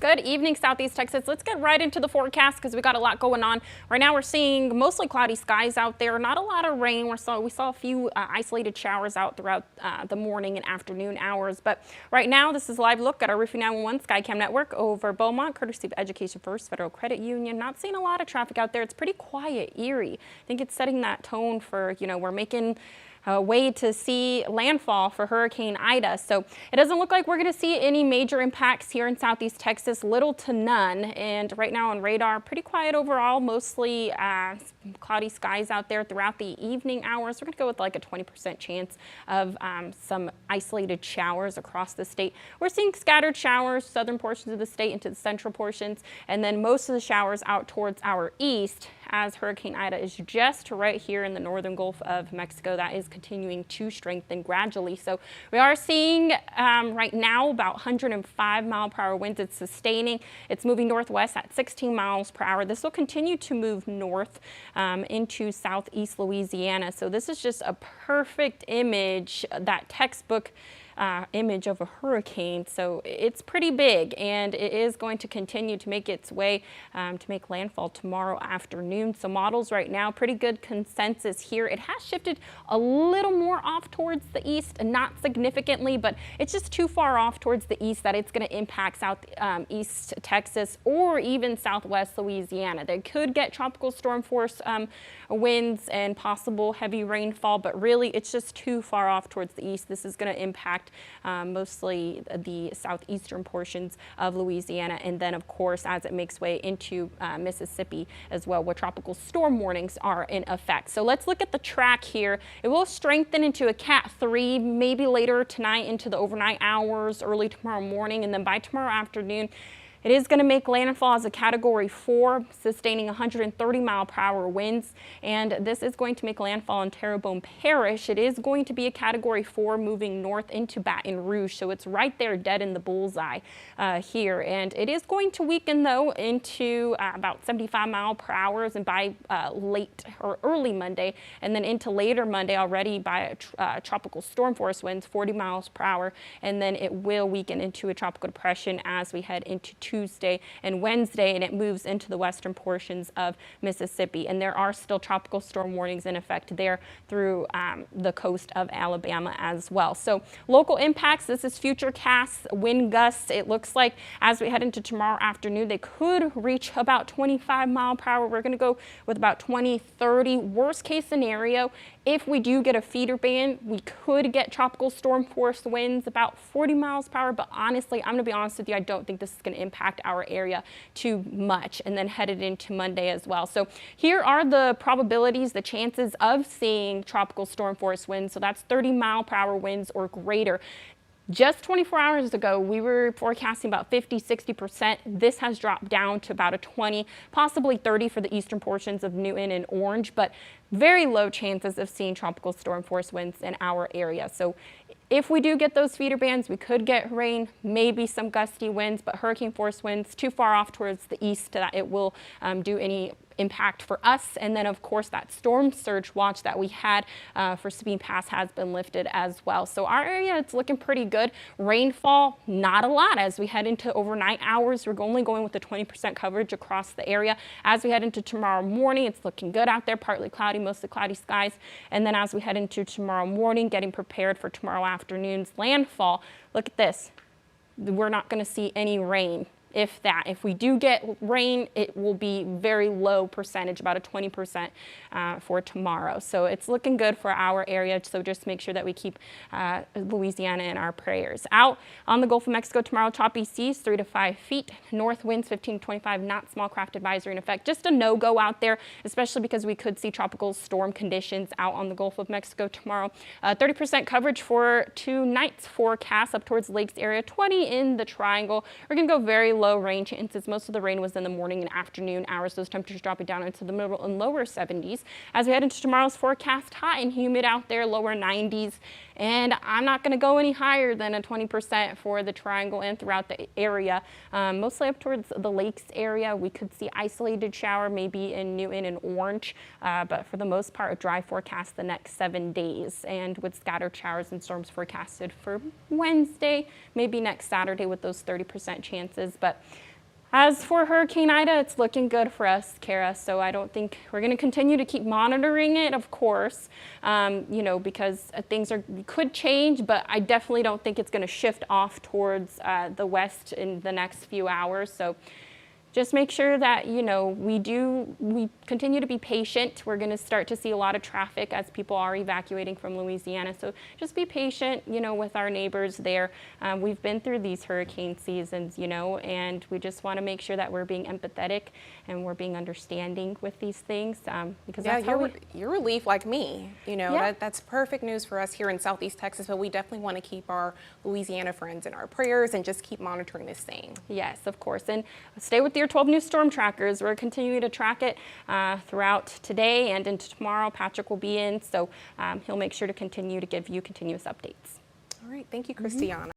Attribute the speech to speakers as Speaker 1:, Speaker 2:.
Speaker 1: Good evening, Southeast Texas. Let's get right into the forecast because we got a lot going on. Right now we're seeing mostly cloudy skies out there. Not a lot of rain. We saw a few isolated showers out throughout the morning and afternoon hours. But right now this is a live look at our Roofing 911 Skycam network over Beaumont, courtesy of Education First Federal Credit Union. Not seeing a lot of traffic out there. It's pretty quiet, eerie. I think it's setting that tone for, we're making a way to see landfall for Hurricane Ida. So it doesn't look like we're going to see any major impacts here in Southeast Texas, little to none. And right now on radar, pretty quiet overall, mostly cloudy skies out there throughout the evening hours. We're going to go with like a 20% chance of some isolated showers across the state. We're seeing scattered showers, southern portions of the state into the central portions, and then most of the showers out towards our east, as Hurricane Ida is just right here in the northern Gulf of Mexico. That is continuing to strengthen gradually. So we are seeing right now about 105 mile per hour winds. It's sustaining. It's moving northwest at 16 miles per hour. This will continue to move north into southeast Louisiana. So this is just a perfect image, that textbook image of a hurricane. So it's pretty big, and it is going to continue to make its way to make landfall tomorrow afternoon. So models right now, pretty good consensus here. It has shifted a little more off towards the east, not significantly, but it's just too far off towards the east that it's going to impact southeast Texas or even southwest Louisiana. They could get tropical storm force winds and possible heavy rainfall, but really it's just too far off towards the east. This is going to impact mostly the southeastern portions of Louisiana, and then of course as it makes way into Mississippi as well, where tropical storm warnings are in effect. So let's look at the track here. It will strengthen into a Cat 3 maybe later tonight into the overnight hours, early tomorrow morning, and then by tomorrow afternoon it is going to make landfall as a Category 4, sustaining 130 mile per hour winds, and this is going to make landfall in Terrebonne Parish. It is going to be a Category 4 moving north into Baton Rouge, so it's right there dead in the bullseye here, and it is going to weaken though into about 75 mile per hour and by late or early Monday, and then into later Monday already by tropical storm force winds 40 miles per hour, and then it will weaken into a tropical depression as we head into Tuesday and Wednesday, and it moves into the western portions of Mississippi. And there are still tropical storm warnings in effect there through the coast of Alabama as well. So local impacts, this is future casts, wind gusts. It looks like as we head into tomorrow afternoon, they could reach about 25 mile per hour. We're going to go with about 20, 30. Worst case scenario, if we do get a feeder band, we could get tropical storm force winds about 40 miles per hour. But honestly, I'm going to be honest with you, I don't think this is going to impact our area too much, and then headed into Monday as well. So here are the probabilities, the chances of seeing tropical storm force winds. So that's 30 mile per hour winds or greater. Just 24 hours ago, we were forecasting about 50–60%. This has dropped down to about a 20, possibly 30 for the eastern portions of Newton and Orange, but very low chances of seeing tropical storm force winds in our area. So if we do get those feeder bands, we could get rain, maybe some gusty winds, but hurricane force winds too far off towards the east that it will do any impact for us. And then of course that storm surge watch that we had for Sabine Pass has been lifted as well. So our area, it's looking pretty good. Rainfall, not a lot as we head into overnight hours. We're only going with the 20% coverage across the area. As we head into tomorrow morning, it's looking good out there, partly cloudy, mostly cloudy skies. And then as we head into tomorrow morning, getting prepared for tomorrow afternoon's landfall, look at this. We're not going to see any rain. If that. If we do get rain, it will be very low percentage, about a 20% for tomorrow. So it's looking good for our area. So just make sure that we keep Louisiana in our prayers. Out on the Gulf of Mexico tomorrow, choppy seas 3 to 5 feet, north winds 15 to 25 knots, small craft advisory in effect. Just a no-go out there, especially because we could see tropical storm conditions out on the Gulf of Mexico tomorrow. 30% coverage for tonight's forecast up towards lakes area, 20 in the triangle. We're going to go very low rain chances. Most of the rain was in the morning and afternoon hours. Those temperatures dropping down into the middle and lower 70s. As we head into tomorrow's forecast, hot and humid out there, lower 90s. and I'm not going to go any higher than a 20% for the triangle and throughout the area. Mostly up towards the lakes area, we could see isolated shower maybe in Newton and Orange, but for the most part, a dry forecast the next 7 days, and with scattered showers and storms forecasted for Wednesday, maybe next Saturday with those 30% chances. But as for Hurricane Ida, it's looking good for us, Kara, so I don't think we're going to continue to keep monitoring it, of course, you know, because things could change, but I definitely don't think it's going to shift off towards the west in the next few hours. So just make sure that, you know, we continue to be patient. We're going to start to see a lot of traffic as people are evacuating from Louisiana. So just be patient, you know, with our neighbors there. We've been through these hurricane seasons, you know, and we just want to make sure that we're being empathetic and we're being understanding with these things, because that's how
Speaker 2: you're relief like me. You know,
Speaker 1: Yeah.
Speaker 2: that's perfect news for us here in Southeast Texas, but we definitely want to keep our Louisiana friends in our prayers and just keep monitoring this thing.
Speaker 1: Yes, of course. And stay with your 12 new storm trackers. We're continuing to track it throughout today and into tomorrow. Patrick will be in, so he'll make sure to continue to give you continuous updates.
Speaker 2: All right. Thank you, Christiana.